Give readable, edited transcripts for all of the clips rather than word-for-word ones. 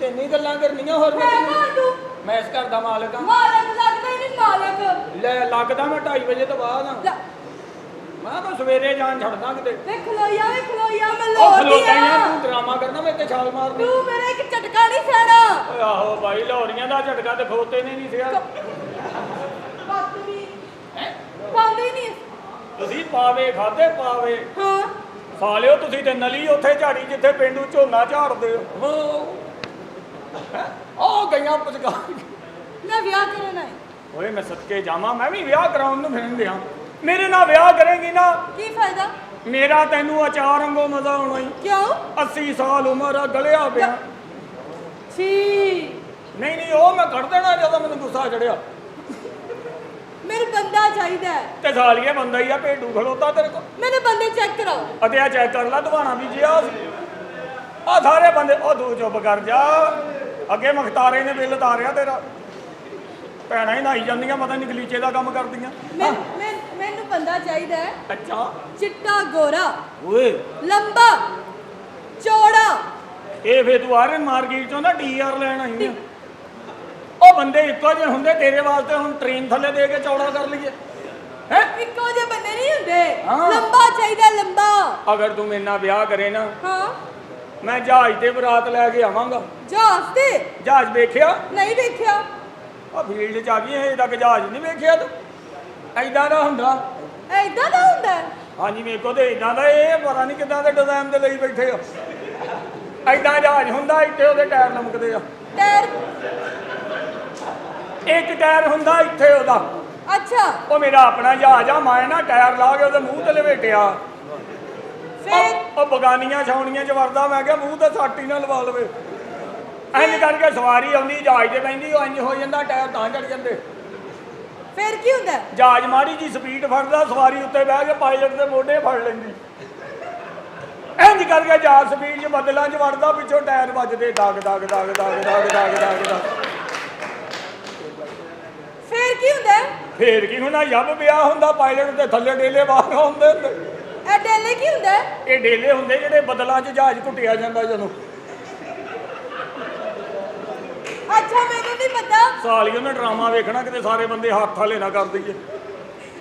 ਤੇ ਇੰਨੀ ਗੱਲਾਂ ਕਰਨੀਆਂ ਹੋਰ ਮੈਂ ਇਸ ਘਰ ਦਾ ਮਾਲਕ ਹਾਂ। ਮਾਲਕ ਲੱਗਦਾ ਹੀ ਨਹੀਂ ਮਾਲਕ। ਲੈ ਲੱਗਦਾ ਮੈਂ 2:30 ਵਜੇ ਤੋਂ ਬਾਅਦ ਆ। ਮੈਂ ਸਵੇਰੇ ਜਾਣ ਛੱਡਦਾ ਕਿਤੇ। ਵੇ ਖਲੋਇਆ ਮੈਂ ਉਹ ਲੋੜੀ ਖਲੋਤਾ ਹੀ ਆ, ਆ। ਤੂੰ ਡਰਾਮਾ ਕਰਨਾ ਮੇਰੇ ਤੇ ਛਾਲ ਮਾਰਨੀ। ਤੂੰ ਮੇਰਾ ਇੱਕ ਝਟਕਾ ਨਹੀਂ ਸਹਿਣਾ। ਓਏ ਆਹੋ ਭਾਈ ਲਾਹੌਰੀਆਂ ਦਾ ਝਟਕਾ ਤੇ ਖੋਤੇ ਨੇ ਨਹੀਂ ਸਿਆ। ਬਾਤ ਵੀ ਪਾਉਂਦੇ ਨਹੀਂ। ਤੁਸੀਂ ਪਾਵੇ ਖਾਦੇ ਪਾਵੇ ਹਾਂ ਸਾਲਿਓ ਤੁਸੀਂ ਤੇ ਨਲੀ ਉੱਥੇ ਝਾੜੀ ਜਿੱਥੇ ਪਿੰਡੂ ਝੋਨਾ ਝਾੜਦੇ ਹੋ। ਉਹ ਗਈਆਂ ਪੁਚਕਾ। ਮੈਂ ਵਿਆਹ ਕਰਨਾ ਹੈ। ਓਏ ਮੈਂ ਸਦਕੇ ਜਾਵਾਂ, ਮੈਂ ਵੀ ਵਿਆਹ ਕਰਾਉਣ ਨੂੰ ਫਿਰਨ ਦਿਆਂ। ਮੇਰੇ ਨਾਲ ਵਿਆਹ ਕਰੇਗੀ ਨਾ ਕੀ ਫਾਇਦਾ? ਮੇਰਾ ਤੈਨੂੰ ਅਚਾਰ ਵਾਂਗੂ ਮਜ਼ਾ ਆਉਣਾ ਹੀ। ਕਿਉਂ? 80 ਸਾਲ ਉਮਰ ਆ, ਗਲਿਆ ਪਿਆ। ਛੀ ਨਹੀਂ ਉਹ ਮੈਂ ਕੱਢ ਦੇਣਾ ਜਦੋਂ ਮੈਨੂੰ ਗੁੱਸਾ ਚੜਿਆ। ਮੈਨੂੰ ਬੰਦਾ ਚਾਹੀਦਾ ਹੈ। ਤੇ ਸਾਲੀਏ ਬੰਦਾ ਹੀ ਆ, ਭੇਡੂ ਖਲੋਤਾ ਤੇਰੇ ਕੋਲ। ਮੈਨੂੰ ਬੰਦੇ ਚੈੱਕ ਕਰਾਓ। ਅਤੇ ਆ ਚੈੱਕ ਕਰ ਲੈ, ਦਵਾਣਾ ਵੀ ਜਿਆ ਆ ਸਾਰੇ ਬੰਦੇ। ਉਹ ਤੂੰ ਚੁੱਪ ਕਰ ਜਾ, ਅੱਗੇ ਮਖਤਾਰੇ ਨੇ ਬਿੱਲ ਤਾਰਿਆ ਤੇਰਾ। ਭੈਣਾਂ ਹੀ ਨਹਾਈ ਜਾਂਦੀਆਂ, ਪਤਾ ਨਹੀਂ ਗਲੀਚੇ ਦਾ ਕੰਮ ਕਰਦੀਆਂ। ਮੈਨੂੰ ਬੰਦਾ ਚਾਹੀਦਾ ਹੈ। ਅੱਛਾ ਚਿੱਟਾ ਗੋਰਾ ਓਏ ਲੰਬਾ ਚੌੜਾ। ਇਹ ਫੇ ਤੂੰ ਆਰਨ ਮਾਰਕੀਟ ਚੋਂ ਨਾ ਡੀਆਰ ਲੈਣ ਆਈ ਆ। ਉਹ ਬੰਦੇ ਇੱਕੋ ਜਿਹੇ ਹੁੰਦੇ ਤੇਰੇ ਵਾਸਤੇ। ਹੁਣ ਟ੍ਰੇਨ ਥੱਲੇ ਦੇ ਕੇ ਚੌੜਾ ਕਰ ਲਈਏ ਹੈ? ਇੱਕੋ ਜਿਹੇ ਬੰਦੇ ਨਹੀਂ ਹੁੰਦੇ। ਹਾਂ। ਲੰਬਾ ਚਾਹੀਦਾ ਲੰਬਾ। ਅਗਰ ਤੂੰ ਮੇਰੇ ਨਾਲ ਵਿਆਹ ਕਰੇ ਨਾ, ਹਾਂ ਮੈਂ ਜਹਾਜ਼ ਤੇ ਬਰਾਤ ਲੈ ਕੇ ਆਵਾਂਗਾ। ਜਹਾਜ਼ ਤੇ? ਜਹਾਜ਼ ਵੇਖਿਆ? ਨਹੀਂ ਵੇਖਿਆ। ਆ ਫੀਲਡ ਚ ਆ ਗਈ ਇਹ ਤੱਕ ਜਹਾਜ਼ ਨਹੀਂ ਵੇਖਿਆ ਤੂੰ? ਐਦਾਂ ਦਾ ਹੁੰਦਾ। ਐਦਾਂ ਦਾ ਹੁੰਦਾ ਹੈ? ਹਾਂਜੀ ਵੇਖੋ ਤੇ ਇਦਾਂ ਦਾ। ਇਹ ਪਤਾ ਨਹੀਂ ਕਿੱਦਾਂ ਦੇ ਡਿਜ਼ਾਈਨ ਦੇ ਲਈ ਬੈਠੇ ਆ। ਐਦਾਂ ਜਹਾਜ਼ ਹੁੰਦਾ, ਇੱਥੇ ਉਹਦੇ ਟਾਇਰ ਲਮਕਦੇ ਆ। ਟਾਇਰ? ਇੱਕ ਟਾਇਰ ਹੁੰਦਾ ਇੱਥੇ ਉਹਦਾ। ਅੱਛਾ ਉਹ ਮੇਰਾ ਆਪਣਾ ਜਹਾਜ਼ ਆ, ਮੈਂ ਨਾ ਟਾਇਰ ਲਾ ਕੇ ਉਹਦੇ ਮੂੰਹ ਤੇ ਲਵੇਟਿਆ। ਫਿਰ ਉਹ ਬਗਾਨੀਆਂ ਛਾਉਣੀਆਂ ਚ ਵਰਦਾ। ਮੈਂ ਕਿਹਾ ਮੂੰਹ ਤੇ ਸੱਟ ਹੀ ਨਾ ਲਵਾ ਲਵੇ। ਇੰਝ ਕਰਕੇ ਸਵਾਰੀ ਆਉਂਦੀ ਜਹਾਜ਼ ਤੇ ਬੈਂਦੀ, ਉਹ ਇੰਝ ਹੋ ਜਾਂਦਾ, ਟਾਇਰ ਤਾਂ ਚੜ ਜਾਂਦੇ। ਫਿਰ ਕੀ ਹੁੰਦਾ? ਜਹਾਜ਼ ਮਾੜੀ ਜੀ ਸਪੀਡ ਫੜਦਾ, ਸਵਾਰੀ ਉੱਤੇ ਬਹਿ ਕੇ ਪਾਇਲਟ ਦੇ ਮੋਢੇ ਫੜ ਲੈਂਦੀ। ਇੰਝ ਕਰਕੇ ਜਹਾਜ਼ ਸਪੀਡ 'ਚ ਬੱਦਲਾਂ 'ਚ ਵੜਦਾ, ਪਿੱਛੋਂ ਟਾਇਰ ਵੱਜਦੇ Doug Doug Doug Doug Doug Doug Doug Doug. ਫਿਰ ਕੀ ਹੁੰਦਾ? ਫੇਰ ਕੀ ਹੁੰਦਾ? ਜੱਬ ਵਿਆਹ ਹੁੰਦਾ, ਪਾਇਲਟ ਦੇ ਥੱਲੇ ਡੇਲੇ ਬਾਹਰ ਆਉਂਦੇ ਹੁੰਦੇ। ਇਹ ਡੇਲੇ ਕੀ ਹੁੰਦਾ? ਇਹ ਡੇਲੇ ਹੁੰਦੇ ਜਿਹੜੇ ਬੱਦਲਾਂ 'ਚ ਜਹਾਜ਼ ਘੁੱਟਿਆ ਜਾਂਦਾ ਜਦੋਂ। ਅੱਛਾ ਮੈਨੂੰ ਨਹੀਂ ਪਤਾ। ਸਾਲੀ ਉਹਨੇ ਡਰਾਮਾ ਵੇਖਣਾ, ਕਿਤੇ ਸਾਰੇ ਬੰਦੇ ਹੱਥ ਹਲੇ ਨਾ ਕਰ ਦਈਏ।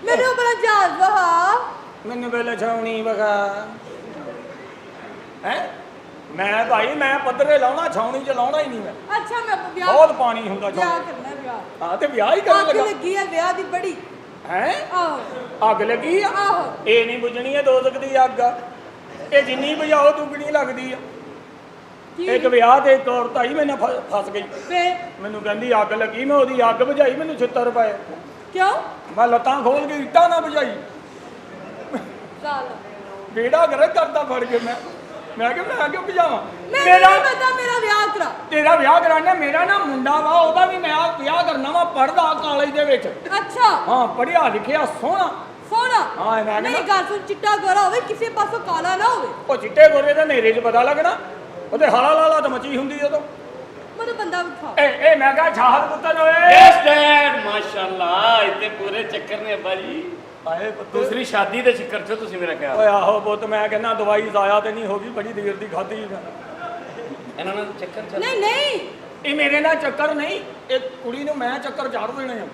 ਮੈਨੂੰ ਬੜਾ ਜਹਾਜ਼ ਵਹਾ। ਮੈਨੂੰ ਪਹਿਲੇ ਛਾਉਣੀ ਵਗਾ ਹੈ। ਮੈਂ ਭਾਈ ਮੈਂ ਪੱਧਰੇ ਲਾਉਣਾ, ਛਾਉਣੀ 'ਚ ਲਾਉਣਾ ਹੀ ਨਹੀਂ ਮੈਂ। ਅੱਛਾ ਮੈਂ ਵਿਆਹ ਬਹੁਤ ਪਾਣੀ ਹੁੰਦਾ ਵਿਆਹ ਕਰਨਾ। ਵਿਆਹ? ਹਾਂ ਤੇ ਵਿਆਹ ਹੀ ਕਰਨ ਅੱਗ ਲੱਗਾ ਲੱਗੀ ਹੈ ਵਿਆਹ ਦੀ ਬੜੀ। ਹੈ? ਆਹੋ ਅੱਗ ਲੱਗੀ ਆ? ਆਹੋ। ਇਹ ਨਹੀਂ ਬੁਝਣੀ, ਇਹ ਦੋਜ਼ਖ ਦੀ ਅੱਗ ਆ। ਇਹ ਜਿੰਨੀ ਬੁਝਾਓ ਦੁੱਗਣੀ ਲੱਗਦੀ ਆ। ਇੱਕ ਵਿਆਹ ਤੇ ਇੱਕ ਔਰਤ ਆਈ, ਮੈਨੇ ਫਸ ਗਈ। ਫੇਰ? ਮੈਨੂੰ ਕਹਿੰਦੀ ਅੱਗ ਲੱਗੀ, ਮੈਂ ਉਹਦੀ ਅੱਗ ਬੁਝਾਈ, ਮੈਨੂੰ 76 ਰੁਪਏ। ਕਿਉਂ? ਮੈਂ ਲੱਤਾਂ ਖੋਲ ਕੇ ਇੱਟਾਂ ਨਾ ਬੁਝਾਈ। ਸਾਲ ਬੇੜਾ ਗਰਕ ਕਰਦਾ ਫੜ ਕੇ। ਮੈਂ ਕਿਹਾ ਮੈਂ ਕਿਉਂ ਬੁਝਾਵਾਂ? ਮੇਰਾ ਪਤਾ, ਮੇਰਾ ਵਿਆਹ ਕਰਾ। ਤੇਰਾ ਵਿਆਹ ਕਰਾਣਾ? ਮੇਰਾ ਨਾ ਮੁੰਡਾ ਵਾ, ਉਹਦਾ ਵੀ ਮੈਂ ਵਿਆਹ ਕਰਨਾ ਵਾ। ਪੜਦਾ ਕਾਲਜ ਦੇ ਵਿੱਚ। ਅੱਛਾ ਹਾਂ ਪੜਿਆ ਲਿਖਿਆ ਸੋਹਣਾ। ਸੋਹਣਾ? ਹਾਂ ਮੈਂ ਨਹੀਂ ਗੱਲ ਸੁਣ, ਚਿੱਟਾ ਗੋਰਾ ਹੋਵੇ, ਕਿਸੇ ਪਾਸੋਂ ਕਾਲਾ ਨਾ ਹੋਵੇ। ਉਹ ਚਿੱਟੇ ਗੋਰੇ ਦਾ ਨੇਰੇ 'ਚ ਪਤਾ ਲੱਗਣਾ। ਉਹਦੇ ਹਾਲਾ ਲਾਲਾ ਤਾਂ ਮਚੀ ਹੁੰਦੀ ਉਦੋਂ। ਮੈਨੂੰ ਬੰਦਾ ਵਿਖਾ। ਇਹ ਮੈਂ ਕਿਹਾ ਛਾਹਲ ਪੁੱਤਰ ਓਏ। यस डैड माशाल्लाह इतने पूरे चक्कर ने बाजी। ਆਏ ਪੁੱਤ। दूसरी शादी ਦੇ ਚੱਕਰ ਚ ਤੁਸੀਂ ਮੇਰਾ ਖਿਆਲ। ਓਏ ਆਹੋ ਪੁੱਤ, ਮੈਂ ਕਹਿੰਦਾ ਦਵਾਈ ਜ਼ਾਇਆ ਤੇ ਨਹੀਂ ਹੋ ਗਈ, ਬੜੀ ਦੇਰ ਦੀ ਖਾਧੀ। ਇਹਨਾਂ ਨਾਲ ਚੱਕਰ ਚੱਲ। ਨਹੀਂ ਨਹੀਂ ਇਹ ਮੇਰੇ ਨਾਲ ਚੱਕਰ ਨਹੀਂ, ਇਹ ਕੁੜੀ ਨੂੰ ਮੈਂ ਚੱਕਰ ਚਾੜ ਦੇਣੇ ਆ।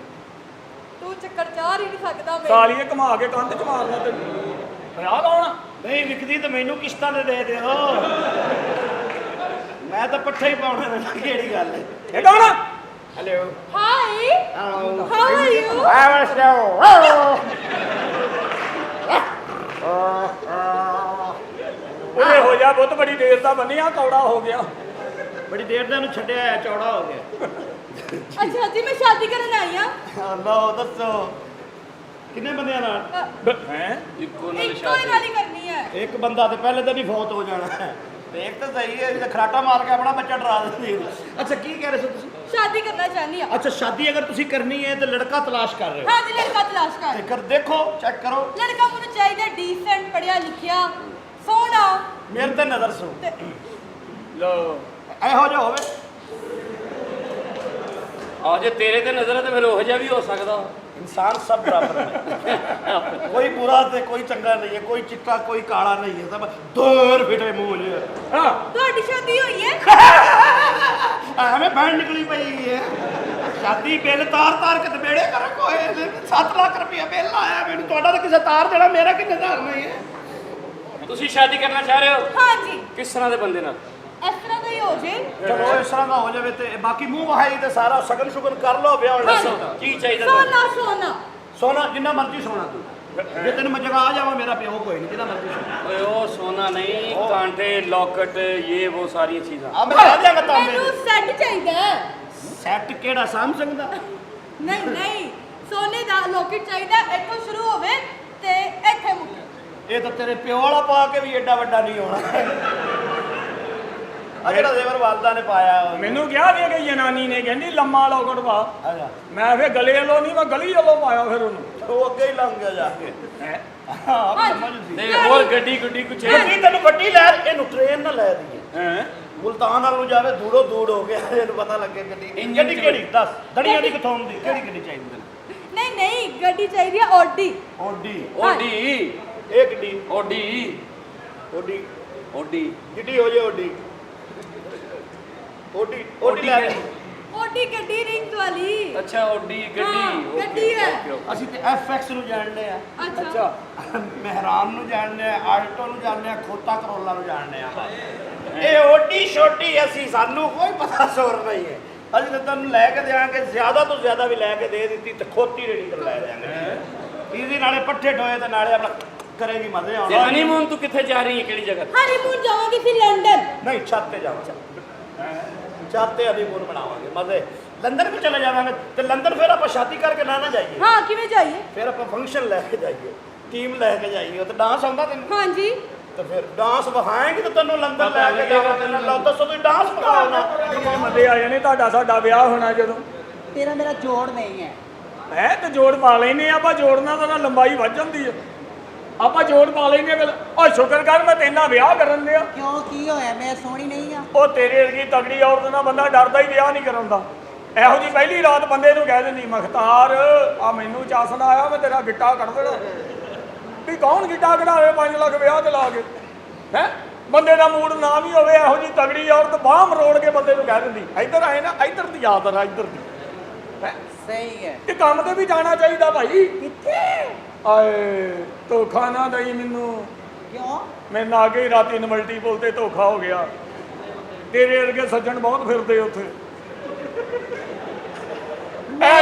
ਤੂੰ ਚੱਕਰ ਚਾਰ ਹੀ ਨਹੀਂ ਸਕਦਾ। ਮੈਂ ਸਾਲੀਏ ਘੁਮਾ ਕੇ ਕੰਧ 'ਚ ਮਾਰਨਾ ਤੇ ਵਿਆਹ ਲਾਉਣਾ। ਨਹੀਂ ਵਿਕਦੀ ਤਾਂ ਮੈਨੂੰ ਕਿਸ਼ਤਾਂ ਦੇ ਦਿਓ। ਮੈਂ ਤਾਂ ਪੱਠੇ ਹੀ ਪਾਉਣੇ ਨੇ। ਕਿਹੜੀ ਗੱਲ ਹੈ? ਇਹ ਕੌਣ? Hello hi hello how are you? ਉਹਦੇ ਹੋ ਜਾ ਪੁੱਤ, ਬੜੀ ਦੇਰ ਦਾ ਬੰਨਿਆ, ਕੌੜਾ ਹੋ ਗਿਆ। ਬੜੀ ਦੇਰ ਦਾ ਇਹਨੂੰ ਛੱਡਿਆ ਆ, ਚੌੜਾ ਹੋ ਗਿਆ। ਅੱਛਾ ਜੀ ਮੈਂ ਸ਼ਾਦੀ ਕਰਨ ਆਈ ਆ। ਲਓ ਦੱਸੋ ਕਿੰਨੇ ਬੰਦਿਆਂ ਨਾਲ? ਹੈ ਇੱਕੋ ਇੱਕੋ ਹੀ ਨਾਲ ਹੀ ਕਰਨੀ ਹੈ। ਇੱਕ ਬੰਦਾ ਤੇ ਪਹਿਲੇ ਦਿਨ ਹੀ ਫੌਤ ਹੋ ਜਾਣਾ ਹੈ। ਦੇਖ ਤਾਂ ਸਹੀ ਹੈ, ਇਹ ਖਰਾਟਾ ਮਾਰ ਕੇ ਆਪਣਾ ਬੱਚਾ ਡਰਾ ਦਿੰਦੀ ਹੈ। ਅੱਛਾ ਕੀ ਕਹਿ ਰਹੇ ਸੀ ਤੁਸੀਂ? ਸ਼ਾਦੀ ਕਰਨਾ ਚਾਹਨੀ ਆ। ਅੱਛਾ ਸ਼ਾਦੀ ਅਗਰ ਤੁਸੀਂ ਕਰਨੀ ਹੈ ਤੇ ਲੜਕਾ ਤਲਾਸ਼ ਕਰ ਰਹੇ ਹੋ? ਹਾਂ ਜੀ ਲੜਕਾ ਤਲਾਸ਼ ਕਰ। ਤੇ ਕਰ ਦੇਖੋ, ਚੈੱਕ ਕਰੋ। ਲੜਕਾ ਮੈਨੂੰ ਚਾਹੀਦਾ ਡੀਸੈਂਟ, ਪੜਿਆ ਲਿਖਿਆ, ਸੋਹਣਾ। ਮੇਰੇ ਤੇ ਨਜ਼ਰ ਸੋ ਤੇ ਲੋ ਇਹੋ ਜਿਹਾ ਹੋਵੇ। ਆ ਜੇ ਤੇਰੇ ਤੇ ਨਜ਼ਰ ਹੈ ਤੇ ਫਿਰ ਉਹ ਜਿਹਾ ਵੀ ਹੋ ਸਕਦਾ। ਇਨਸਾਨ ਸਭ ਬਰਾਬਰ ਹੈ। ਕੋਈ ਬੁਰਾ ਤੇ ਕੋਈ ਚੰਗਾ ਨਹੀਂ ਹੈ, ਕੋਈ ਚਿੱਟਾ ਕੋਈ ਕਾਲਾ ਨਹੀਂ ਹੈ, ਸਭ ਦੂਰ ਫਿਟੇ ਮੂੰਹ ਜੇ। ਹਾਂ ਤੁਹਾਡੀ ਸ਼ਾਦੀ ਹੋਈ ਹੈ? ਐਵੇਂ ਬੈਣ ਨਿਕਲੀ ਪਈ ਹੈ ਸ਼ਾਦੀ ਬਿੱਲ ਤਾਰ ਕੇ ਦਬੇੜੇ ਕਰ ਕੋਏ 7 ਲੱਖ ਰੁਪਇਆ ਬਿੱਲ ਆਇਆ ਮੈਨੂੰ ਤੁਹਾਡਾ ਤਾਂ ਕਿਸੇ ਤਾਰ ਦੇਣਾ ਮੇਰਾ ਕਿੰਨੇ ਧਾਰਨਾ ਹੈ ਤੁਸੀਂ ਸ਼ਾਦੀ ਕਰਨਾ ਚਾਹ ਰਹੇ ਹੋ ਹਾਂਜੀ ਕਿਸ ਤਰ੍ਹਾਂ ਦੇ ਬੰਦੇ ਨਾਲ ਇਸ ਤਰ੍ਹਾਂ ਦਾ ਹੀ ਹੋ ਜੇ ਚਲੋ ਇਸ ਤਰ੍ਹਾਂ ਦਾ ਹੋ ਜਾਵੇ ਤੇ ਬਾਕੀ ਮੂੰਹ ਵਹਾਈ ਤੇ ਸਾਰਾ ਸ਼ਗਨ ਸ਼ੁਗਨ ਕਰ ਲਓ ਵਿਆਹ ਹੁਣ ਦੱਸੋ ਕੀ ਚਾਹੀਦਾ ਤੁਹਾਨੂੰ? ਸੋਨਾ ਸੋਨਾ ਸੋਨਾ ਜਿੰਨਾ ਮਰਜ਼ੀ ਸੋਨਾ ਤੂੰ ਜੇ ਤੈਨੂੰ ਮੈਂ ਜਗਾ ਆ ਜਾਵਾਂ ਮੇਰਾ ਪਿਓ ਕੋਈ ਨਹੀਂ ਜਿੰਨਾ ਮਰਜ਼ੀ ਸੋਨਾ ਓਏ ਉਹ ਸੋਨਾ ਨਹੀਂ ਕਾਂਟੇ ਲੋਕਟ ਇਹ ਉਹ ਸਾਰੀਆਂ ਚੀਜ਼ਾਂ ਆ ਮੈਂ ਲਾ ਦਿਆਂਗਾ ਤਾਂਬੇ ਮੈਨੂੰ ਸੈੱਟ ਚਾਹੀਦਾ ਹੈ। ਸੈੱਟ ਕਿਹੜਾ ਸੈਮਸੰਗ ਦਾ ਨਹੀਂ ਨਹੀਂ ਸੋਨੇ ਦਾ ਲੋਕਟ ਚਾਹੀਦਾ ਇੱਥੋਂ ਸ਼ੁਰੂ ਹੋਵੇ ਤੇ ਇੱਥੇ ਮੁੱਕੇ ਇਹ ਤਾਂ ਤੇਰੇ ਪਿਓ ਵਾਲਾ ਪਾ ਕੇ ਵੀ ਐਡਾ ਵੱਡਾ ਨਹੀਂ ਹੋਣਾ ਆ ਜਿਹੜਾ ਜ਼ੇਵਰ ਵਾਲਦਾ ਨੇ ਪਾਇਆ ਮੈਨੂੰ ਕਿਹਾ ਵੀ ਕਿ ਜਨਾਨੀ ਨੇ ਕਹਿੰਦੀ ਲੰਮਾ ਲੋਕਟ ਪਾ ਆ ਜਾ ਮੈਂ ਫੇਰ ਗਲੇ ਵੱਲੋਂ ਨਹੀਂ ਮੈਂ ਗਲੀ ਵੱਲੋਂ ਪਾਇਆ ਫਿਰ ਉਹਨੂੰ ਉਹ ਅੱਗੇ ਹੀ ਲੰਘ ਗਿਆ ਜਾ ਕੇ ਹਾਂ ਸਮਝ ਸੀ ਤੇ ਹੋਰ ਗੱਡੀ ਗੁੱਡੀ ਕੁਛ ਹੈ ਗੱਡੀ ਤੈਨੂੰ ਵੱਡੀ ਲੈ ਇਹਨੂੰ ਟ੍ਰੇਨ ਨਾ ਲੈ ਦਈਏ ਹੈ ਮੁਲਤਾਨ ਵੱਲ ਨੂੰ ਜਾਵੇ ਦੂਰੋਂ ਦੂਰ ਹੋ ਗਿਆ ਇਹਨੂੰ ਪਤਾ ਲੱਗੇ ਗੱਡੀ ਇੰਜਣ ਗੱਡੀ ਚ ਕਿਹੜੀ ਦੱਸ ਦੜੀਆਂ ਦੀ ਕਿਥੋਂ ਹੁੰਦੀ ਕਿਹੜੀ ਗੱਡੀ ਚਾਹੀਦੀ ਤੈਨੂੰ ਨਹੀਂ ਨਹੀਂ ਗੱਡੀ ਚਾਹੀਦੀ ਹੈ ਓਡੀ ਓਡੀ ਓਡੀ ਇਹ ਗੱਡੀ ਓਡੀ ਓਡੀ ਓਡੀ ਜਿੱਡੀ ਹੋ ਜੇ ਓਡੀ ਓਡੀ ਲੈ ਲਈ ਓਡੀ ਗੱਡੀ ਰਿੰਗ ਵਾਲੀ ਅੱਛਾ ਓਡੀ ਗੱਡੀ ਹਾਂ, ਓਕੇ, ਗੱਡੀ ਹੈ। Okay, okay. ਅਸੀਂ ਤੇ ਐਫਐਕਸ ਨੂੰ ਜਾਣਦੇ ਆ ਅੱਛਾ ਮਹਿਰਾਨ ਨੂੰ ਜਾਣਦੇ ਆ ਆਲਟੋ ਨੂੰ ਜਾਣਦੇ ਆ ਖੋਤਾ ਕਰੋਲਾ ਨੂੰ ਜਾਣਦੇ ਆ ਇਹ ਓਡੀ ਛੋਟੀ ਅਸੀਂ ਸਾਨੂੰ ਕੋਈ ਪਤਾ ਸੋਰ ਨਹੀਂ ਹੈ ਅਸੀਂ ਤਾਂ ਤੈਨੂੰ ਲੈ ਕੇ ਦੇਵਾਂਗੇ ਜ਼ਿਆਦਾ ਤੋਂ ਜ਼ਿਆਦਾ ਵੀ ਲੈ ਕੇ ਦੇ ਦਿੱਤੀ ਤੇ ਖੋਤੀ ਰੇੜੀ ਤੇ ਲੈ ਦੇਵਾਂਗੇ ਇਹਦੇ ਨਾਲੇ ਪੱਠੇ ਢੋਏ ਤੇ ਨਾਲੇ ਆਪਣਾ ਕਰੇਗੀ ਮਜ਼ੇ ਤੇ ਆਉਣਾ ਹਨੀਮੂਨ ਤੂੰ ਕਿੱਥੇ ਜਾ ਰਹੀ ਹੈ ਕਿਹੜੀ ਜਗ੍ਹਾ ਹਨੀਮੂਨ ਜਾਵਾਂਗੇ ਫਿਰ ਲੰਡਨ ਨਹੀਂ ਛੱਤ ਤੇ ਜਾਵਾਂਗੇ ਛੱਤ ਤੇ ਹਨੀਮੂਨ ਬਣਾਵਾਂਗੇ ਮਜ਼ੇ ਲੰਡਨ ਵੀ ਚਲੇ ਜਾਵਾਂਗੇ ਤੇ ਲੰਡਨ ਫਿਰ ਆਪਾਂ ਸ਼ਾਦੀ ਕਰਕੇ ਨਾ ਜਾਈਏ ਹਾਂ ਕਿਵੇਂ ਜਾਈਏ ਫਿਰ ਆਪਾਂ ਫੰਕਸ਼ਨ ਲੈ ਕੇ ਜਾਈਏ ਟੀਮ ਲੈ ਕੇ ਜਾਈਏ ਤੇ ਡਾਂਸ ਆਉਂਦਾ ਤੈਨੂੰ ਹਾਂਜੀ ਤੇ ਫਿਰ ਡਾਂਸ ਵਿਖਾਏਂਗੇ ਤੇ ਤੈਨੂੰ ਲੰਡਨ ਲੈ ਕੇ ਜਾਵਾਂ ਤੈਨੂੰ ਲਓ ਦੱਸੋ ਤੁਸੀਂ ਡਾਂਸ ਵਿਖਾਓ ਨਾ ਮੱਦੇ ਆ ਜਾਣੇ ਤੁਹਾਡਾ ਸਾਡਾ ਵਿਆਹ ਹੋਣਾ ਜਦੋਂ ਤੇਰਾ ਮੇਰਾ ਜੋੜ ਨਹੀਂ ਹੈ ਹੈ ਤੇ ਜੋੜ ਪਾ ਲੈਨੇ ਆਪਾਂ ਜੋੜਨਾ ਤਾਂ ਨਾ ਲੰਬਾਈ ਵੱਧ ਜਾਂਦੀ ਆ ਆਪਾਂ ਜੋੜ ਪਾ ਲੈਨੇ ਫਿਰ ਉਹ ਸ਼ੁਕਰ ਕਰ ਮੈਂ ਤੇਨਾਂ ਵਿਆਹ ਕਰਨ ਦਿਆ ਕਿਉਂ ਕੀ ਹੋਇਆ ਮੈਂ ਸੋਹਣੀ ਨਹੀਂ ਆ ਉਹ ਤੇਰੇ ਵਰਗੀ ਤਗੜੀ ਔਰਤ ਨਾਲ ਬੰਦਾ ਡਰਦਾ ਹੀ ਵਿਆਹ ਨਹੀਂ ਕਰਾਉਂਦਾ ਇਹੋ ਜੀ ਪਹਿਲੀ ਰਾਤ ਬੰਦੇ ਨੂੰ ਕਹਿ ਦਿੰਦੀ ਮਖਤਾਰ ਆ ਮੈਨੂੰ ਚਾਸਣਾ ਆਇਆ ਮੈਂ ਤੇਰਾ ਗਿੱਟਾ ਕੱਢ ਦੇਣਾ ਵੀ ਕੌਣ ਗਿੱਟਾ ਕਢਾਵੇ 5 ਲੱਖ ਵਿਆਹ ਤੇ ਲਾ ਕੇ ਹੈ ਬੰਦੇ ਦਾ ਮੂਡ ਨਾ ਵੀ ਹੋਵੇ ਇਹੋ ਜੀ ਤਗੜੀ ਔਰਤ ਬਾਹ ਮਰੋੜ ਕੇ ਬੰਦੇ ਨੂੰ ਕਹਿ ਦਿੰਦੀ ਇੱਧਰ ਆਏ ਨਾ ਇੱਧਰ ਦੀ ਯਾਦ ਆ ਇੱਧਰ ਦੀ ਹੈਂ? ਸਹੀ ਹੈ ਇਹ ਕੰਮ ਤੇ ਵੀ ਜਾਣਾ ਚਾਹੀਦਾ ਭਾਈ ਕਿੱਥੇ ਆਏ ਧੋਖਾ ਨਾ ਦਈ ਮੈਨੂੰ ਕਿਉਂ ਮੇਰੇ ਨਾਲ ਅੱਗੇ ਹੀ ਰਾਤੀ ਮਲਟੀਪਲ ਤੇ ਧੋਖਾ ਹੋ ਗਿਆ ਤੇਰੇ ਵਰਗੇ ਸੱਜਣ ਬਹੁਤ ਫਿਰਦੇ ਉੱਥੇ ਐ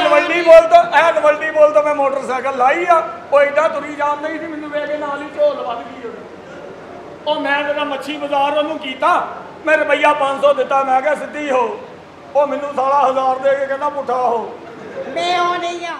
ਬੋਲ ਤਾਂ ਮੈਂ ਮੋਟਰਸਾਈਕਲ ਲਾਈ ਆ ਉਹ ਏਦਾਂ ਤੁਰੀ ਜਾਣ ਨਹੀਂ ਸੀ ਮੈਨੂੰ ਵੇਖ ਕੇ ਨਾਲ ਹੀ ਝੋਲ ਵੱਧ ਗਈ ਉਹ ਮੈਂ ਜਿਹੜਾ ਮੱਛੀ ਬਾਜ਼ਾਰ ਉਹਨੂੰ ਕੀਤਾ ਮੈਂ ਰੁਪਈਆ 500 ਦਿੱਤਾ ਮੈਂ ਕਿਹਾ ਸਿੱਧੀ ਹੋ ਉਹ ਮੈਨੂੰ ਸਾਲਾ 1000 ਦੇ ਕੇ ਕਹਿੰਦਾ ਪੁੱਠਾ ਹੋ ਮੈਂ ਉਹ ਨਹੀਂ ਆ